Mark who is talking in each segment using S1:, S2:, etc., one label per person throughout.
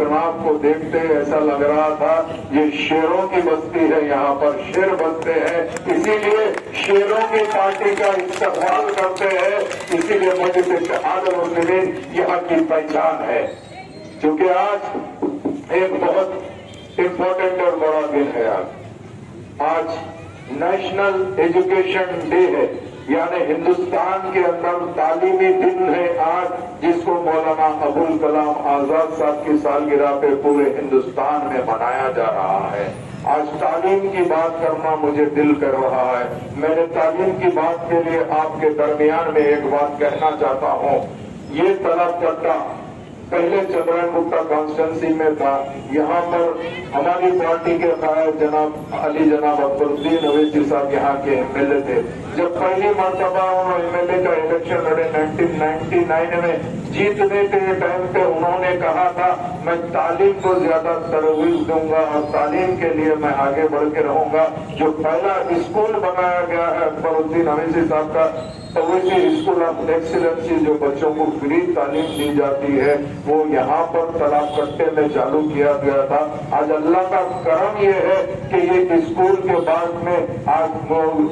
S1: अपने आप को देखते ऐसा लग रहा था ये शेरों की बस्ती है, यहाँ पर शेर बसते हैं, इसीलिए शेरों की पार्टी का इस्तेमाल करते हैं, इसीलिए मजलिस इत्तेहादुल मुस्लिमीन यहाँ की पहचान है। क्योंकि आज एक बहुत इम्पोर्टेंट और बड़ा दिन है। आज नेशनल एजुकेशन डे है, यानी हिंदुस्तान के अंदर तालीमी दिन है आज, जिसको मौलाना अबुल कलाम आजाद साहब की सालगिरह पे पूरे हिंदुस्तान में मनाया जा रहा है। आज तालीम की बात करना मुझे दिल कर रहा है। मैंने तालीम की बात के लिए आपके दरमियान में एक बात कहना चाहता हूँ। ये तलब कट्टा पहले चंद्रन गुप्ता कॉन्स्टिट्यूंसी में था। यहाँ पर हमारी पार्टी के कायद जनाब अली जनाब अकबरुद्दीन अवैसी साहब यहाँ के एमएलए थे। जब पहली मरतबा उन्होंने एमएलए का इलेक्शन लड़े 1999 में, जीतने के टाइम पे उन्होंने कहा था मैं तालीम को ज्यादा तरजीह दूंगा और तालीम के लिए मैं आगे बढ़ के रहूंगा। जो पहला स्कूल बनाया गया है अकबरुद्दीन अवैसी साहब का, अवैसी स्कूल ऑफ एक्सीलेंसी, जो बच्चों को फ्री तालीम दी जाती है, वो यहाँ पर तालाब कट्टे में चालू किया गया था। आज अल्लाह का करम ये है कि ये स्कूल के बाद में आज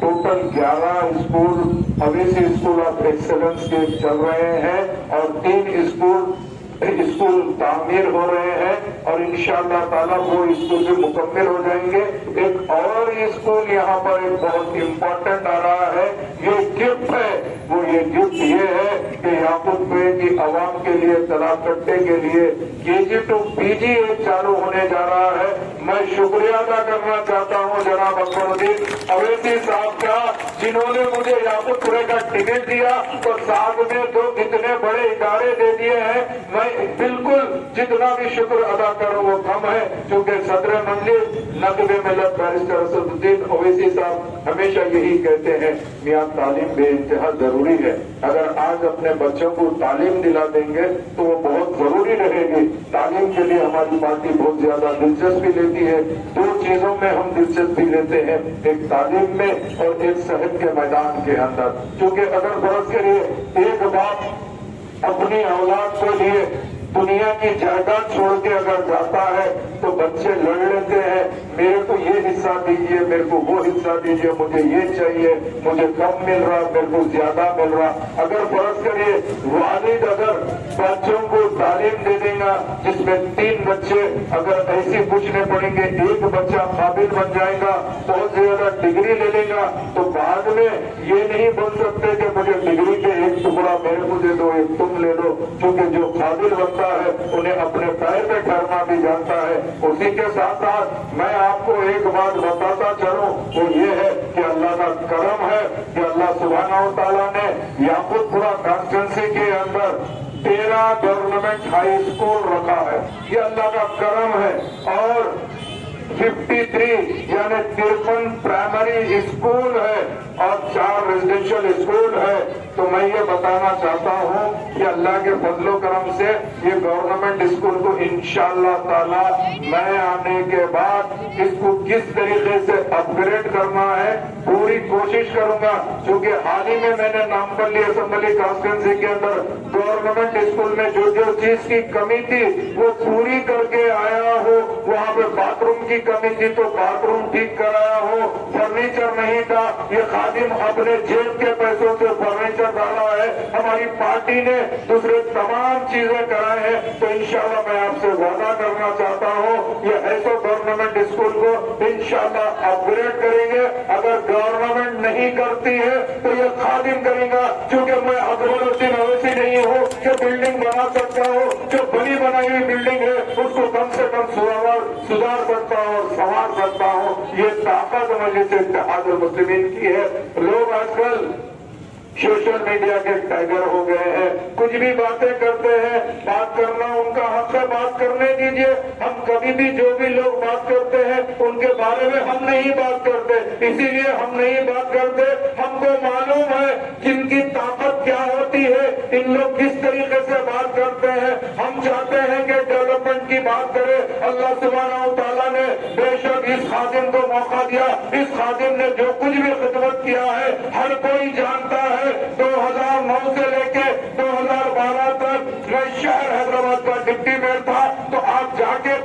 S1: total 11 school Owaisi school of excellence के चल रहे हैं और 3 स्कूल तामीर हो रहे हैं और इंशाअल्लाह ताला वो स्कूल भी मुकम्मल हो जाएंगे। एक और स्कूल यहाँ पर एक बहुत इम्पोर्टेंट आ रहा है, ये गिफ्ट है। वो ये गिफ्ट ये है कि याकूबपुर की आवाम के लिए तालाब कट्टे के लिए KG to PG एक चालू होने जा रहा है। मैं शुक्रिया अदा करना चाहता हूँ जनाब अकबरुद्दीन अवैसी साहब का, जिन्होंने मुझे याकूबपुर का टिकट दिया और साथ में 2 इतने बड़े इदारे दे दिए हैं। मैं बिल्कुल जितना भी शुक्र अदा करूं वो कम है, क्योंकि सदर मंजिल नक़्ब मिल्लत बैरिस्टर असदुद्दीन ओवैसी साहब हमेशा यही कहते हैं, मियां तालीम बेइंतहा जरूरी है। अगर आज अपने बच्चों को तालीम दिला देंगे तो वो बहुत जरूरी रहेगी। तालीम के लिए हमारी पार्टी बहुत ज्यादा दिलचस्पी लेती है। 2 चीजों में हम दिलचस्पी लेते हैं, एक तालीम में और एक सेहत के मैदान के अंदर। क्योंकि अगर फर्ज करिए एक बाप अपनी औलाद को लिए दुनिया की जायदाद छोड़ के अगर जाता है तो बच्चे लड़ लेते हैं, मेरे को ये हिस्सा दीजिए, मेरे को वो हिस्सा दीजिए, मुझे ये चाहिए, मुझे कम मिल रहा, मेरे को ज्यादा मिल रहा। अगर फर्ज करिए वालिद अगर बच्चों को तालीम दे देगा, जिसमें 3 बच्चे अगर ऐसे पूछने पड़ेंगे, एक बच्चा काबिल बन जाएगा, बहुत ज्यादा डिग्री ले लेगा, तो बाद में ये नहीं बोल सकते कि मुझे डिग्री के एक टुकड़ा मेरे को दे दो, एक तुम ले लो। क्योंकि जो काबिल बनता है उन्हें अपने पैर पे ठहरना भी जानता है। उसी के साथ साथ मैं आपको एक बात बताता चलूं, वो ये है कि अल्लाह का करम है कि अल्लाह सुब्हानहू तआला ने याकूबपुरा कॉन्स्टिट्यूंसी के अंदर 13 गवर्नमेंट हाई स्कूल रखा है। ये अल्लाह का करम है। और 53 यानी 53 प्राइमरी स्कूल है और 4 रेजिडेंशियल स्कूल है। तो मैं ये बताना चाहता हूँ कि अल्लाह के फजलो करम से ये गवर्नमेंट स्कूल को इंशाअल्लाह ताला मैं आने के बाद इसको किस तरीके से अपग्रेड करना है पूरी कोशिश करूंगा। क्योंकि हाल ही में मैंने नामपल्ली असेंबली कॉन्स्टिट्यूंसी के अंदर गवर्नमेंट स्कूल में जो जो चीज की कमी थी वो पूरी करके आया हूँ। वहाँ पे बाथरूम की कमी थी तो बाथरूम ठीक कराया हूँ, फर्नीचर नहीं था, ये खादिम अपने जेब के पैसों से फर्नीचर डाला है। हमारी पार्टी ने दूसरे तमाम चीजें कराए हैं। तो इंशाल्लाह मैं आपसे वादा करना चाहता हूँ ये ऐसे गवर्नमेंट स्कूल को इंशाल्लाह अपग्रेड करेंगे। अगर गवर्नमेंट नहीं करती है तो ये खादिम करेगा। क्योंकि मैं अकबरुद्दीन अवैसी नहीं हूँ कि बिल्डिंग बना सकता हूँ, जो बनी बनाई हुई बिल्डिंग है उसको कम से कम सुधार सकता हूँ और संवार सकता हूँ। ये ताकत मजलिस इत्तेहादुल मुस्लिमीन की है। लोग आजकल सोशल मीडिया के टाइगर हो गए हैं, कुछ भी बातें करते हैं, बात करना उनका हक है, बात करने दीजिए। हम कभी भी जो भी लोग बात करते हैं उनके बारे में हम नहीं बात करते, इसीलिए हम नहीं बात करते। हमको मालूम है जिनकी ताकत क्या होती है, इन लोग किस तरीके से बात करते हैं। हम चाहते हैं कि डेवलपमेंट की बात करें। अल्लाह सुब्हानहू तआला ने बेशक इस खादिम को मौका दिया, इस खादिम ने जो कुछ भी खिदमत किया है हर कोई जानता है। 2009 से लेके 2012 तक मैं शहर हैदराबाद का डिप्टी मेयर था। तो आप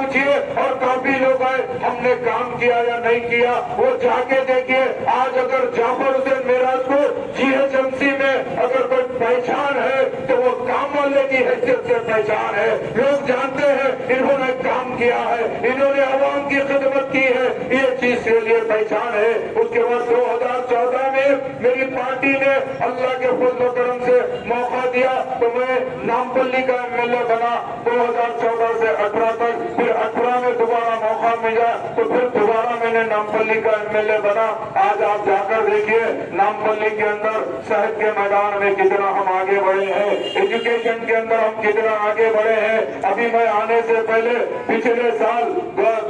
S1: पूछिए, और काफी लोग आए, हमने काम किया या नहीं किया वो जाके देखिए। आज अगर जाफर हुसैन मेराज को GHMC में अगर कोई पहचान है तो वो काम वाले की हैसियत से पहचान है। लोग जानते हैं इन्होंने काम किया है, इन्होंने आवाम की खिदमत की है, ये चीज के लिए पहचान है। उसके बाद 2014 में मेरी पार्टी ने अल्लाह के फजल करम से मौका दिया तो मैं नामपल्ली का MLA बना 2014 से 18 तक। फिर 18 में दोबारा मौका मिला तो फिर दोबारा मैंने नामपल्ली का MLA बना। आज आप जाकर देखिए नामपल्ली के अंदर शहद के मैदान में कितना हम आगे बढ़े हैं, एजुकेशन के अंदर हम कितना आगे बढ़े हैं। अभी मैं आने से पहले पिछले साल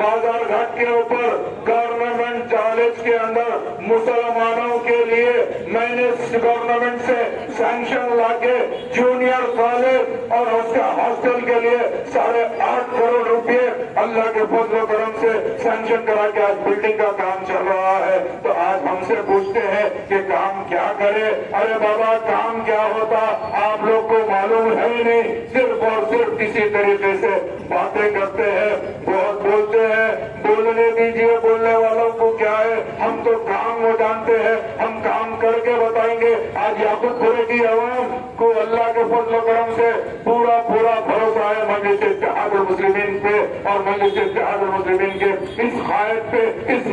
S1: बाजार घाट के ऊपर गवर्नमेंट कॉलेज के अंदर मुसलमानों के लिए मैंने गवर्नमेंट से सैंक्शन लाके जूनियर कॉलेज और उसका हॉस्टल के लिए 8.5 करोड़ रुपए अल्लाह के फजल करम से सैंक्शन करा के आज बिल्डिंग का काम चल रहा है। तो आज हमसे पूछते हैं कि काम क्या करे। अरे बाबा काम क्या होता आप लोग को मालूम है ही नहीं, सिर्फ और सिर्फ किसी तरीके से बातें करते हैं, बहुत बोलते हैं। बोलने दीजिए, बोलने वालों को क्या है, हम तो काम वो जानते हैं, हम काम करके बताएंगे। आज याकूबपुरे की आवाम को अल्लाह के फजल करम से पूरा भरोसा है मजलिस इत्तेहाद मुस्लिमीन पे और मजलिस इत्तेहाद मुस्लिमीन के इस कायद पे, इस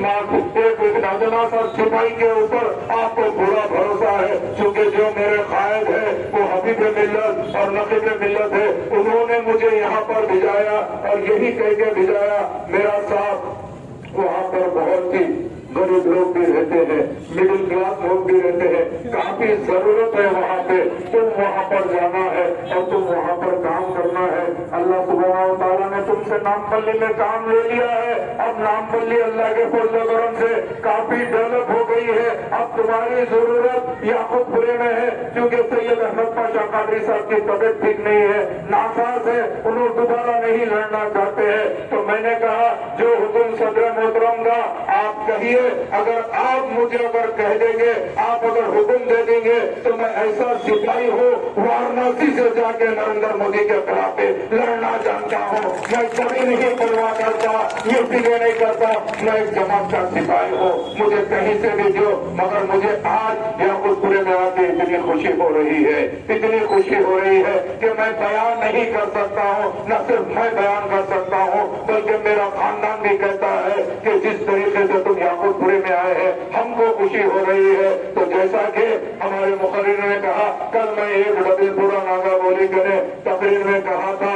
S1: एक नाजनासा सिपाही के ऊपर आपको पूरा भरोसा है। क्योंकि जो मेरे कायद है वो हबीब मिल्लत और नकीब मिल्लत है, उन्होंने मुझे यहाँ पर भिजाया और यही कह के भिजाया। मेरा साथ वहाँ पर बहुत ही गरीब लोग भी रहते हैं, मिडिल क्लास लोग भी रहते हैं, काफी जरूरत है वहाँ पे। तुम वहाँ पर जाना है और तुम वहाँ पर काम करना है। अल्लाह सुब्हानहू व तआला ने तुमसे नामपल्ली में काम ले लिया है। अब नामपल्ली अल्लाह के फजल करम से काफी डेवलप हो गई है। अब तुम्हारी जरूरत याकूबपुरे में है, क्योंकि सैयद अहमद पाशा कादरी साहब की तबीयत ठीक नहीं है, नासाज है, उन्होंने दोबारा नहीं लड़ना चाहते हैं। तो मैंने कहा जो हुकुम सदर मोहतरम का आप कहिए, अगर आप मुझे अगर कह देंगे, आप अगर हुक्म दे देंगे तो मैं ऐसा सिपाही हूँ वाराणसी से जाके नरेंद्र मोदी के खिलाफ लड़ना जानता हूँ। मैं कभी नहीं परवाह करता, ये फिक्र नहीं करता, मैं एक जमात का सिपाही हूँ, मुझे कहीं से भी दो। मगर मुझे आज याकूबपुरे में आके इतनी खुशी हो रही है, इतनी खुशी हो रही है कि मैं बयान नहीं कर सकता हूँ। न सिर्फ मैं बयान कर सकता हूँ बल्कि मेरा खानदान भी कहता है कि जिस तरीके से तुम याकूबपुरे में आए हैं हमको खुशी हो रही है। तो जैसा कि हमारे मुखर्रिर ने कहा, कल मैं एक रबीपुरा नागा बोली करे तकरीर में कहा था,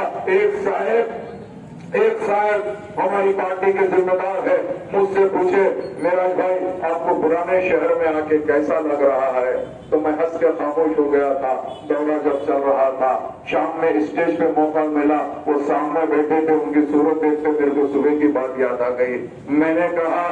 S1: एक साहब हमारी पार्टी के जिम्मेदार है, मुझसे पूछे मेराज भाई आपको पुराने शहर में आके कैसा लग रहा है? तो मैं हंस के खामोश हो गया था। दौरा जब चल रहा था, शाम में स्टेज पे मौका मिला, वो सामने बैठे थे, उनकी सूरत देखते मेरे को सुबह की बात याद आ गई। मैंने कहा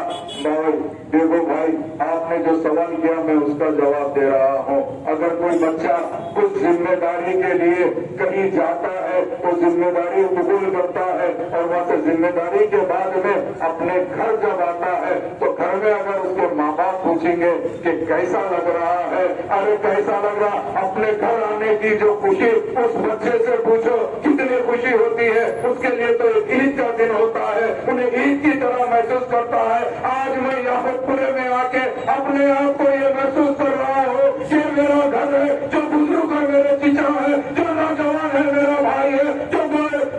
S1: भाई देखो भाई, आपने जो सवाल किया मैं उसका जवाब दे रहा हूँ। अगर कोई बच्चा कुछ जिम्मेदारी के लिए कहीं जाता है तो जिम्मेदारी कबूल करता है और वहाँ से जिम्मेदारी के बाद में अपने घर जब आता है तो घर में अगर उसके माँ बाप पूछेंगे कि कैसा लग रहा है, अरे कैसा लग रहा, अपने घर आने की जो खुशी उस बच्चे से पूछो कितनी खुशी होती है। उसके लिए तो एक ईद का दिन होता है, उन्हें ईद की तरह महसूस करता है। आज मैं याकूबपुरे में आके अपने आप को ये महसूस कर रहा हूँ कि मेरा घर है, जो बुजुर्ग है मेरे चिचा है, जो नौजवान है मेरा भाई है, जो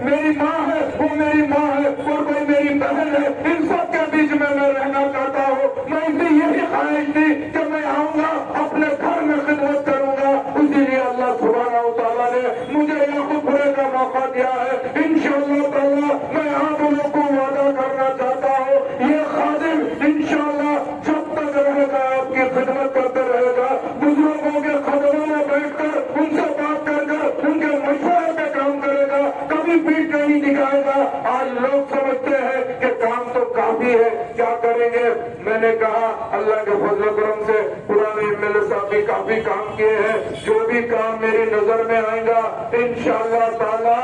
S1: मेरी माँ है वो मेरी माँ है और कोई मेरी बहन है, इन सब के बीच में मैं रहना चाहता हूँ। मैं इनकी यही ख्वाहिश थी कि मैं आऊंगा अपने घर में खिदमत करूंगा, इसीलिए अल्लाह सुब्हानहू व तआला ने मुझे याकूबपुरे का मौका दिया है। इंशाअल्लाह ताला मैं आप लोगों को वादा करना चाहता हूँ, ये खादिम इंशाअल्लाह जब तक रहेगा आपकी खिदमत करते रहेगा। बुजुर्गों के कदमों में बैठकर उनसे बात कर उनके मशवरे पे काम करेगा, कभी पीठ नहीं दिखाएगा। आज लोग समझते हैं कि काम तो काफी है, क्या करेंगे? मैंने कहा अल्लाह के फजल करम से पुराने MLA साहब भी काफी काम किए हैं, जो भी काम मेरी नजर में आएगा इंशाअल्लाह ताला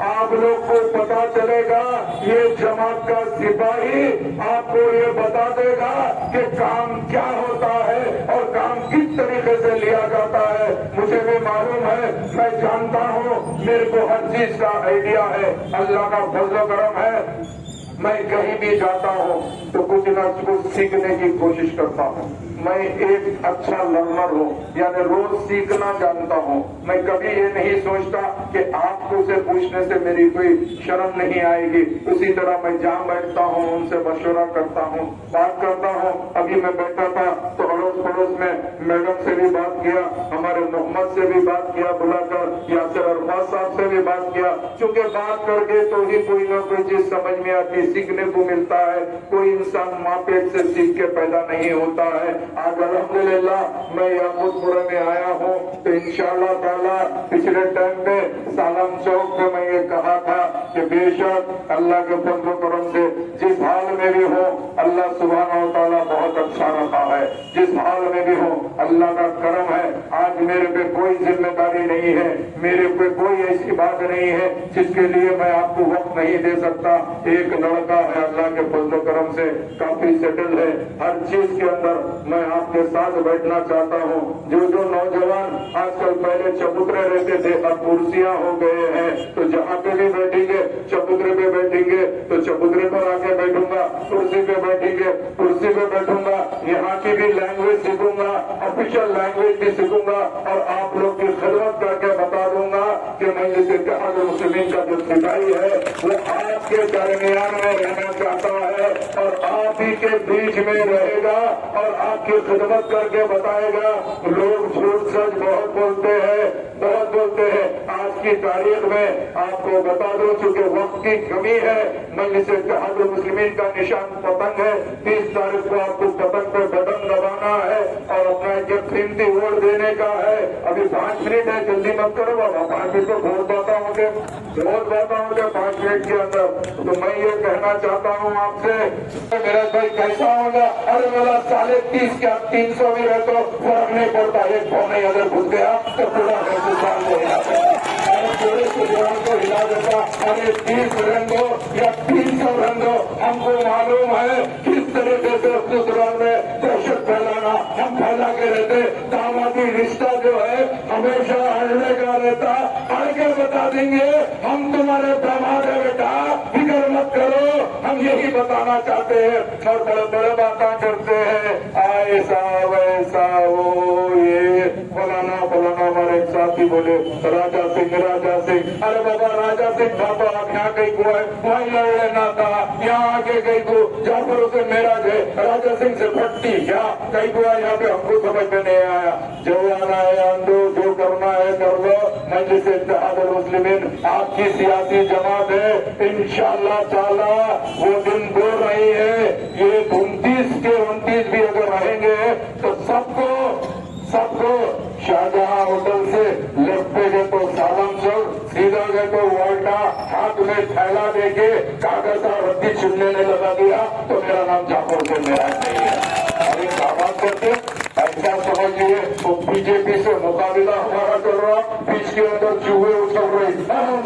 S1: आप लोग को पता चलेगा। ये जमात का सिपाही आपको ये बता देगा कि काम क्या होता है और काम किस तरीके से लिया जाता है। मुझे भी मालूम है, मैं जानता हूँ میرے کو ہر چیز کا آئیڈیا ہے، اللہ کا فضل و کرم ہے۔ میں کہیں بھی جاتا ہوں تو کچھ نہ کچھ سیکھنے کی کوشش کرتا ہوں۔ میں ایک اچھا لرنر ہوں، یعنی روز سیکھنا جانتا ہوں۔ میں کبھی یہ نہیں سوچتا کہ آپ کو سے پوچھنے سے میری کوئی شرم نہیں آئے گی۔ اسی طرح میں جہاں بیٹھتا ہوں ان سے مشورہ کرتا ہوں، بات کرتا ہوں۔ ابھی میں بیٹھا تھا تو اڑوس پڑوس میں میڈم سے بھی بات کیا، ہمارے محمد سے بھی بات کیا بلا کر، یاسر عرفات صاحب سے بھی بات کیا، چونکہ بات کر کے تو ہی کوئی نہ کوئی چیز سمجھ میں آتی، سیکھنے کو ملتا ہے۔ کوئی انسان ماں پیٹ سے سیکھ کے پیدا نہیں ہوتا ہے۔ آج الحمدللہ میں یاقوت پورہ میں آیا ہوں تو انشاءاللہ تعالیٰ پچھلے ٹائم پہ سالم چوک پہ میں یہ کہا تھا کہ بے شک اللہ کے فضل و کرم سے جس حال میں بھی ہوں اللہ سبحانہ و تعالیٰ بہت اچھا رکھا ہے، جس حال میں بھی ہوں اللہ کا کرم ہے۔ آج میرے پہ کوئی ذمہ داری نہیں ہے، میرے پہ کوئی ایسی بات نہیں ہے جس کے لیے میں آپ کو وقت نہیں دے سکتا۔ ایک لڑکا ہے اللہ کے فضل و کرم سے کافی سیٹل ہے ہر چیز کے اندر۔ میں آپ کے ساتھ بیٹھنا چاہتا ہوں۔ جو نوجوان آج کل پہلے چبوترے رہتے تھے اب کرسیاں ہو گئے ہیں، تو جہاں پہ بھی بیٹھیں گے چبوترے پہ بیٹھیں گے تو چبوترے پر آ کے بیٹھوں گا، کرسی پہ بیٹھیں گے کرسی پہ بیٹھوں گا، یہاں کی بھی لینگویج سیکھوں گا، آفیشیل لینگویج بھی سیکھوں گا، اور آپ لوگ کی خدمت کر کے بتا دوں گا کہ مجلس اتحاد المسلمین کا جو سپاہی ہے وہ آپ کے درمیان میں رہنا چاہتا ہے اور آپ ہی کے بیچ میں رہے گا اور آپ کی خدمت کر کے بتائے گا۔ لوگ جھوٹ سچ بہت بولتے ہیں، بہت بولتے ہیں۔ آج کی تاریخ میں آپ کو بتا دو چونکہ وقت کی کمی ہے، مجلس اتحاد المسلمین کا نشان پتنگ ہے۔ 30 تاریخ کو آپ کو پتنگ پہ بٹن دبانا ہے اور اپنا ایک قیمتی ووٹ دینے کا ہے۔ ابھی 5 منٹ ہے، جلدی مت کرو بابا، 5 منٹ تو بہت باتیں ہوں گے، بہت باتیں ہوں گے 5 منٹ کے اندر۔ تو میں یہ کہنا چاہتا ہوں آپ سے، میرا بھائی کیسا ہوگا؟ ارے والا 30 کیا 300 بھی رہ تو فرق نہیں پڑتا، ایک پونے اگر گھس گیا تو پورا ہندوستان کو ہلا دیتا، پورے گجرات کو ہلا دیتا۔ ارے 30 رن دو یا 300 رن دو، ہم کو معلوم ہے کس طریقے سے سسرال میں دہشت پھیلانا ہم پھیلا کے رہتے۔ دامادی رشتہ جو ہے ہمیشہ اڑنے کا رہتا، اڑ کے بتا دیں گے ہم تمہارے داماد ہے بیٹا، فکر مت کرو، ہم یہی بتانا چاہتے ہیں۔ اور بڑے بڑے باتیں کرتے ہیں، ایسا ویسا وہ یہ فلانا فلانا۔ ہمارے ایک ساتھی بولے راجا سنگھ، ارے بابا راجا سنگھ تھا تو آپ یہاں کہیں کو ہے، وہیں لڑ لینا تھا، یہاں آگے کہیں کو جعفر سے میرا ہے، راجا سنگھ سے پھٹتی کیا کہیں کو ہے، یہاں پہ ہم کو سمجھ میں نہیں آیا۔ جو آنا ہے آندو، جو کرنا ہے کر لو۔ مجلس اتحاد المسلمین آپ کی سیاسی جماعت ہے، انشاءاللہ تعالی وہ دن دور نہیں ہے۔ یہ 29 کے 29 بھی اگر رہیں گے تو سب کو شاہجہاں ہوٹل سے لیفٹ پہ گئے تو سالم چوک، سیدھا گئے تو والٹا، ہاتھ میں تھیلا دے کے کاغذ اور رتی چننے نے لگا دیا تو میرا نام جعفر سے میرا نہیں ہے۔ ابھی بات کرتے ایسا سمجھیے تو بی جے پی سے مقابلہ ہمارا کر رہا، بیچ کے اندر چوہے اچھل رہی،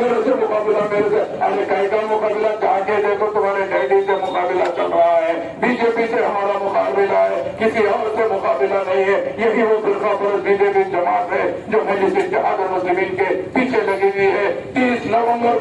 S1: میرے سے مقابلہ، میرے سے۔ ارے کہیں کا مقابلہ جا کے دیکھو، تمہارے ڈیڈی سے مقابلہ چل رہا ہے، بی جے پی سے ہمارا مقابلہ ہے، کسی اور سے مقابلہ نہیں ہے۔ یہی وہ فرقہ پرست بی جے پی جماعت ہے جو مجلس اتحاد المسلمین کے پیچھے لگی ہوئی ہے۔ 30 نومبر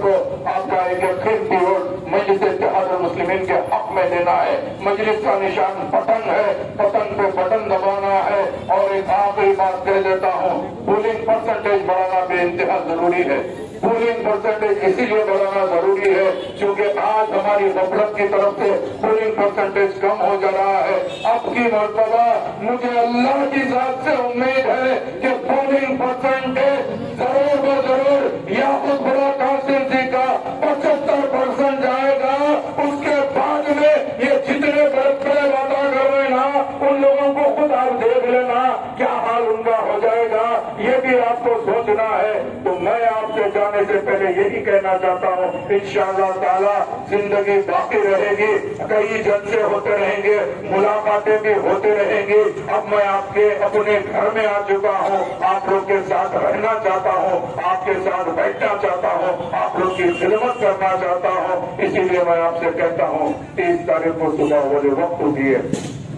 S1: کو آپ کا ایک قیمتی ووٹ مجلس اتحاد المسلمین کے حق میں دینا ہے۔ مجلس کا نشان پتنگ ہے، پتنگ پہ بٹن دبانا ہے۔ اور ایک آخری بات کہہ دیتا ہوں، پولنگ پرسنٹیج بڑھانا بے انتہا ضروری ہے۔ پولنگ پرسنٹیج اسی لیے بڑھانا ضروری ہے کیونکہ آج ہماری غفلت کی طرف سے پولنگ پرسنٹیج کم ہو جا رہا ہے۔ اب کی مرتبہ مجھے اللہ کی ذات سے امید ہے کہ پولنگ پرسنٹیج ضرور ضرور یاقوت پورہ کانسٹیچوئنسی کا 75% جائے گا۔ اس کے بعد میں یہ جتنے بڑے وعدہ کر رہے ہیں نا، ان لوگوں کو خود آپ دیکھ لینا کیا حال ان کا ہو جائے گا، یہ بھی آپ کو سوچنا ہے۔ تو میں آپ سے جانے سے پہلے یہی کہنا چاہتا ہوں، انشاءاللہ تعالی زندگی باقی رہے گی، کئی جلسے ہوتے رہیں گے، ملاقاتیں بھی ہوتے رہیں گی۔ اب میں آپ کے اپنے گھر میں آ چکا ہوں، آپ لوگ کے ساتھ رہنا چاہتا ہوں، آپ کے ساتھ بیٹھنا چاہتا ہوں، آپ لوگ کی خدمت کرنا چاہتا ہوں۔ اسی لیے میں آپ سے کہتا ہوں 30 تاریخ کو صبح والے وقت اٹھیے،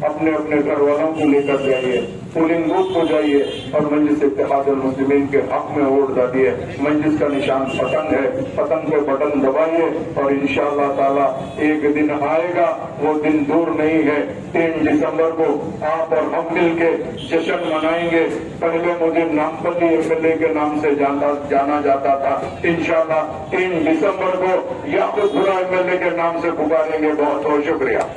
S1: اپنے اپنے گھر والوں کو لے کر جائیے۔ पोलिंग बूथ को जाइए और मजलिस इत्तेहाद मुस्लिमीन के हक में वोट डालिए। मजलिस का निशान पतंग है, पतंग पे बटन दबाइए और इंशाअल्लाह ताला एक दिन आएगा, वो दिन दूर नहीं है। 3 दिसंबर को आप और हम मिलके जश्न मनाएंगे। पहले मुझे नामपल्ली एमएलए के नाम से जाना जाता था, इंशाअल्लाह 3 दिसंबर को याकूबपुरा एमएलए के नाम से पुकारेंगे। बहुत बहुत शुक्रिया।